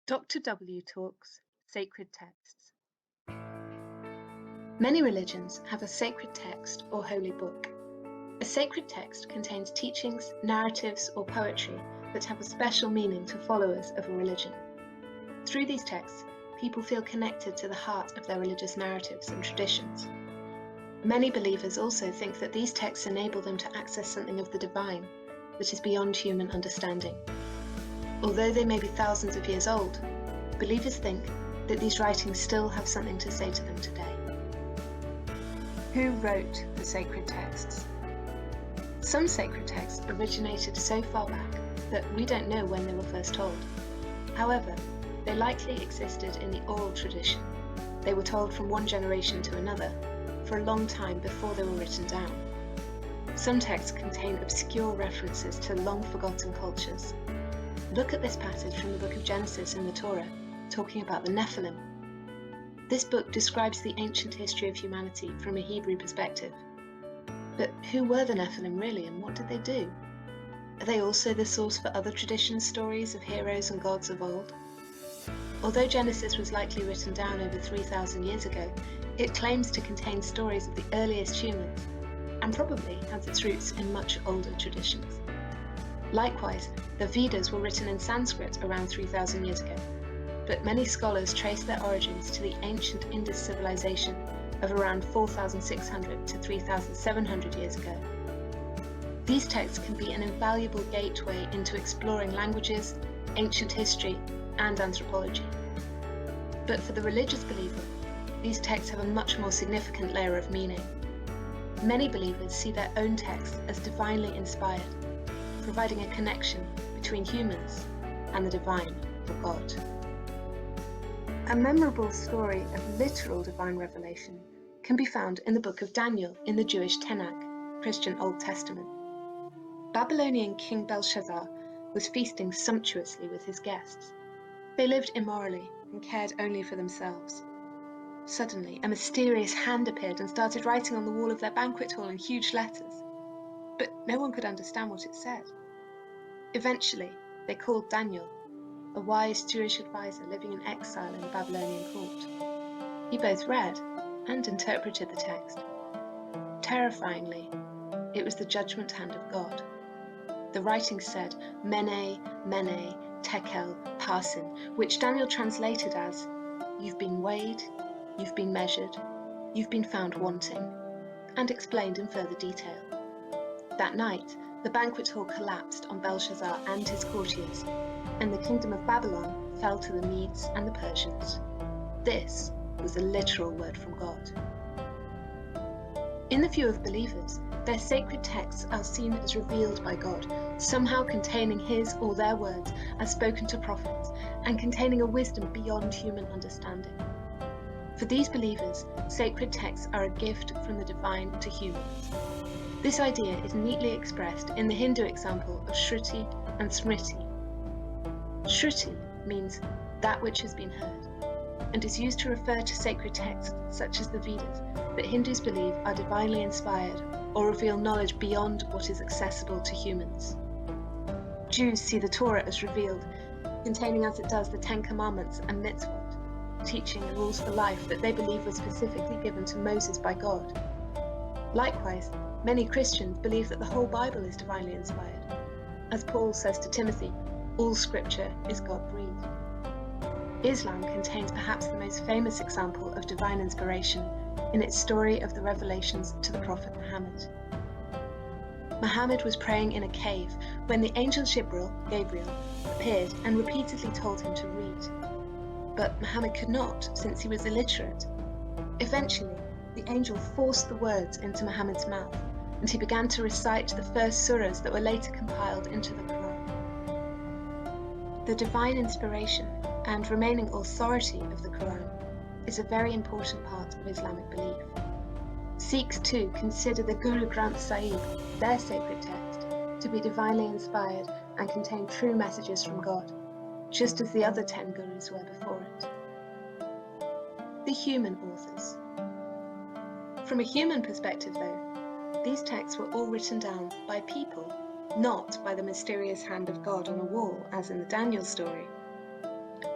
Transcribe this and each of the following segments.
Dr. W talks Sacred Texts. Many religions have a sacred text or holy book. A sacred text contains teachings, narratives, or poetry that have a special meaning to followers of a religion. Through these texts, people feel connected to the heart of their religious narratives and traditions. Many believers also think that these texts enable them to access something of the divine that is beyond human understanding. Although they may be thousands of years old, believers think that these writings still have something to say to them today. Who wrote the sacred texts? Some sacred texts originated so far back that we don't know when they were first told. However, they likely existed in the oral tradition. They were told from one generation to another for a long time before they were written down. Some texts contain obscure references to long-forgotten cultures. Look at this passage from the book of Genesis in the Torah, talking about the Nephilim. This book describes the ancient history of humanity from a Hebrew perspective. But who were the Nephilim really, and what did they do? Are they also the source for other tradition stories of heroes and gods of old? Although Genesis was likely written down over 3,000 years ago, it claims to contain stories of the earliest humans, and probably has its roots in much older traditions. Likewise, the Vedas were written in Sanskrit around 3,000 years ago, but many scholars trace their origins to the ancient Indus civilization of around 4,600 to 3,700 years ago. These texts can be an invaluable gateway into exploring languages, ancient history, and anthropology. But for the religious believer, these texts have a much more significant layer of meaning. Many believers see their own texts as divinely inspired, providing a connection between humans and the divine, or God. A memorable story of literal divine revelation can be found in the book of Daniel in the Jewish Tanakh, Christian Old Testament. Babylonian King Belshazzar was feasting sumptuously with his guests. They lived immorally and cared only for themselves. Suddenly, a mysterious hand appeared and started writing on the wall of their banquet hall in huge letters. But no one could understand what it said. Eventually, they called Daniel, a wise Jewish advisor living in exile in the Babylonian court. He both read and interpreted the text. Terrifyingly, it was the judgment hand of God. The writing said, Mene, Mene, Tekel, Parsin, which Daniel translated as, "You've been weighed, you've been measured, you've been found wanting," and explained in further detail. That night, the banquet hall collapsed on Belshazzar and his courtiers, and the kingdom of Babylon fell to the Medes and the Persians. This was a literal word from God. In the view of believers, their sacred texts are seen as revealed by God, somehow containing his or their words as spoken to prophets, and containing a wisdom beyond human understanding. For these believers, sacred texts are a gift from the divine to humans. This idea is neatly expressed in the Hindu example of Shruti and Smriti. Shruti means that which has been heard, and is used to refer to sacred texts such as the Vedas that Hindus believe are divinely inspired or reveal knowledge beyond what is accessible to humans. Jews see the Torah as revealed, containing as it does the Ten Commandments and Mitzvot, teaching and rules for life that they believe were specifically given to Moses by God. Likewise, many Christians believe that the whole Bible is divinely inspired. As Paul says to Timothy, all scripture is God-breathed. Islam contains perhaps the most famous example of divine inspiration in its story of the revelations to the Prophet Muhammad. Muhammad was praying in a cave when the angel Gabriel, appeared and repeatedly told him to read. But Muhammad could not, since he was illiterate. Eventually, the angel forced the words into Muhammad's mouth, and he began to recite the first surahs that were later compiled into the Quran. The divine inspiration and remaining authority of the Quran is a very important part of Islamic belief. Sikhs too consider the Guru Granth Sahib, their sacred text, to be divinely inspired and contain true messages from God, just as the other 10 Gurus were before it. The human authors. From a human perspective though, these texts were all written down by people, not by the mysterious hand of God on a wall, as in the Daniel story.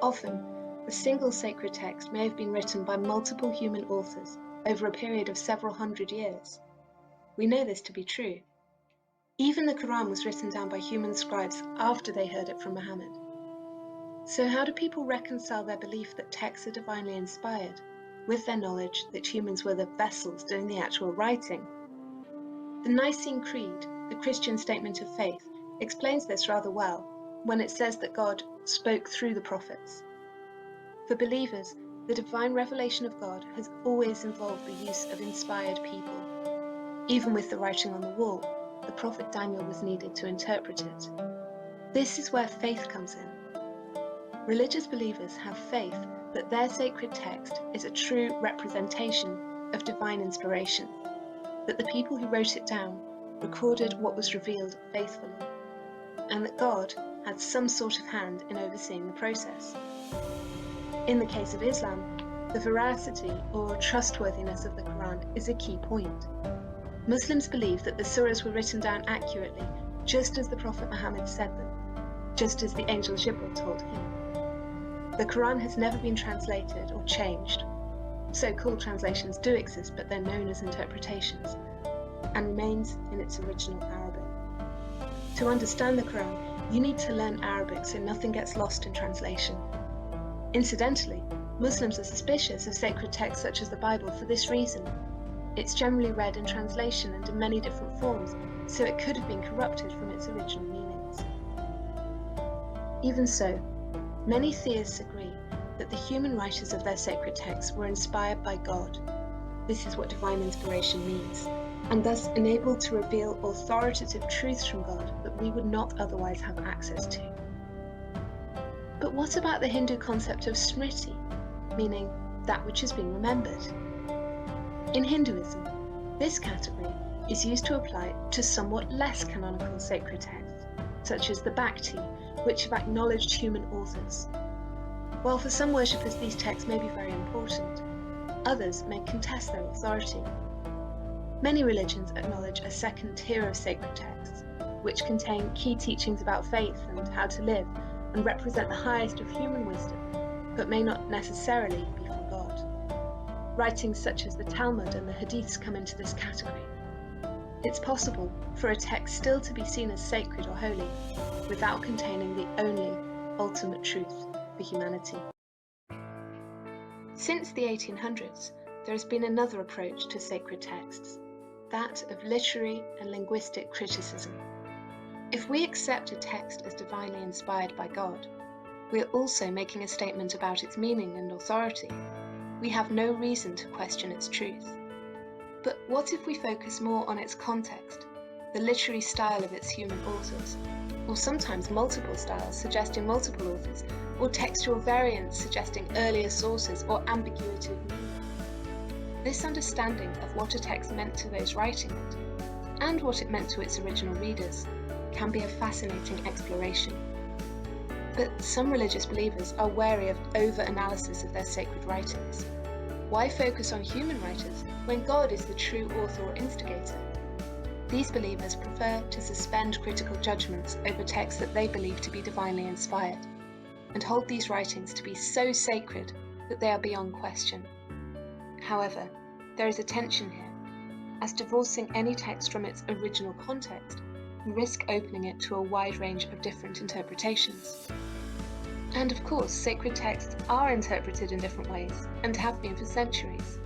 Often, a single sacred text may have been written by multiple human authors over a period of several hundred years. We know this to be true. Even the Quran was written down by human scribes after they heard it from Muhammad. So how do people reconcile their belief that texts are divinely inspired with their knowledge that humans were the vessels doing the actual writing? The Nicene Creed, the Christian statement of faith, explains this rather well when it says that God spoke through the prophets. For believers, the divine revelation of God has always involved the use of inspired people. Even with the writing on the wall, the prophet Daniel was needed to interpret it. This is where faith comes in. Religious believers have faith that their sacred text is a true representation of divine inspiration, that the people who wrote it down recorded what was revealed faithfully, and that God had some sort of hand in overseeing the process. In the case of Islam, the veracity or trustworthiness of the Quran is a key point. Muslims believe that the surahs were written down accurately, just as the Prophet Muhammad said them, just as the angel Jibril told him. The Quran has never been translated or changed. So-called translations do exist, but they're known as interpretations, and remains in its original Arabic. To understand the Quran, you need to learn Arabic so nothing gets lost in translation. Incidentally, Muslims are suspicious of sacred texts such as the Bible for this reason. It's generally read in translation and in many different forms, so it could have been corrupted from its original meanings. Even so, many theists agree that the human writers of their sacred texts were inspired by God. This is what divine inspiration means, and thus enabled to reveal authoritative truths from God that we would not otherwise have access to. But what about the Hindu concept of smriti, meaning that which has been remembered? In Hinduism, this category is used to apply to somewhat less canonical sacred texts, such as the Bhakti, which have acknowledged human authors. While for some worshippers these texts may be very important, others may contest their authority. Many religions acknowledge a second tier of sacred texts, which contain key teachings about faith and how to live, and represent the highest of human wisdom, but may not necessarily be from God. Writings such as the Talmud and the Hadiths come into this category. It's possible for a text still to be seen as sacred or holy, without containing the only ultimate truth for humanity. Since the 1800s, there has been another approach to sacred texts, that of literary and linguistic criticism. If we accept a text as divinely inspired by God, we are also making a statement about its meaning and authority. We have no reason to question its truth. But what if we focus more on its context, the literary style of its human authors, or sometimes multiple styles suggesting multiple authors, or textual variants suggesting earlier sources or ambiguity of meaning? This understanding of what a text meant to those writing it, and what it meant to its original readers, can be a fascinating exploration. But some religious believers are wary of over-analysis of their sacred writings. Why focus on human writers when God is the true author or instigator? These believers prefer to suspend critical judgments over texts that they believe to be divinely inspired, and hold these writings to be so sacred that they are beyond question. However, there is a tension here, as divorcing any text from its original context can risk opening it to a wide range of different interpretations. And of course, sacred texts are interpreted in different ways, and have been for centuries.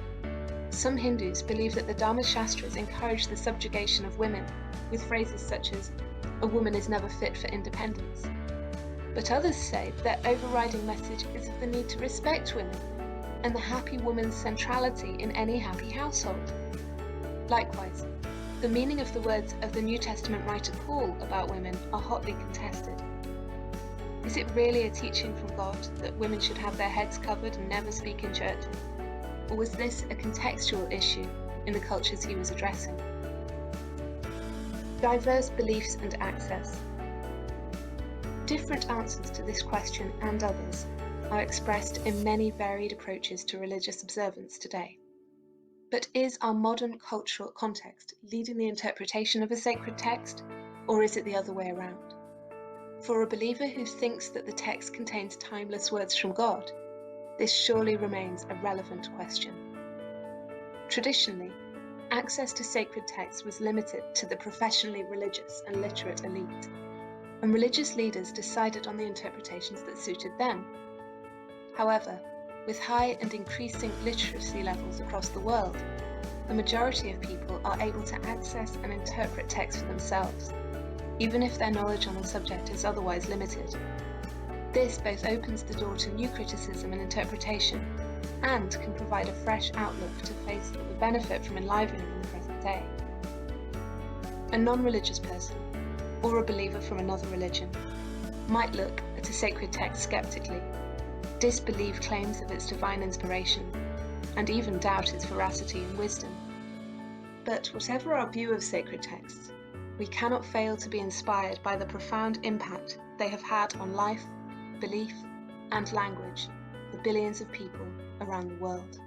Some Hindus believe that the Dharma Shastras encourage the subjugation of women, with phrases such as, "A woman is never fit for independence." But others say their overriding message is of the need to respect women, and the happy woman's centrality in any happy household. Likewise, the meaning of the words of the New Testament writer Paul about women are hotly contested. Is it really a teaching from God that women should have their heads covered and never speak in church? Or was this a contextual issue in the cultures he was addressing? Diverse beliefs and access. Different answers to this question and others are expressed in many varied approaches to religious observance today. But is our modern cultural context leading the interpretation of a sacred text, or is it the other way around? For a believer who thinks that the text contains timeless words from God, this surely remains a relevant question. Traditionally, access to sacred texts was limited to the professionally religious and literate elite, and religious leaders decided on the interpretations that suited them. However, with high and increasing literacy levels across the world, the majority of people are able to access and interpret texts for themselves, even if their knowledge on the subject is otherwise limited. This both opens the door to new criticism and interpretation, and can provide a fresh outlook to faiths that would benefit from enlivening in the present day. A non-religious person, or a believer from another religion, might look at a sacred text skeptically, disbelieve claims of its divine inspiration, and even doubt its veracity and wisdom. But whatever our view of sacred texts, we cannot fail to be inspired by the profound impact they have had on life, belief, and language for billions of people around the world.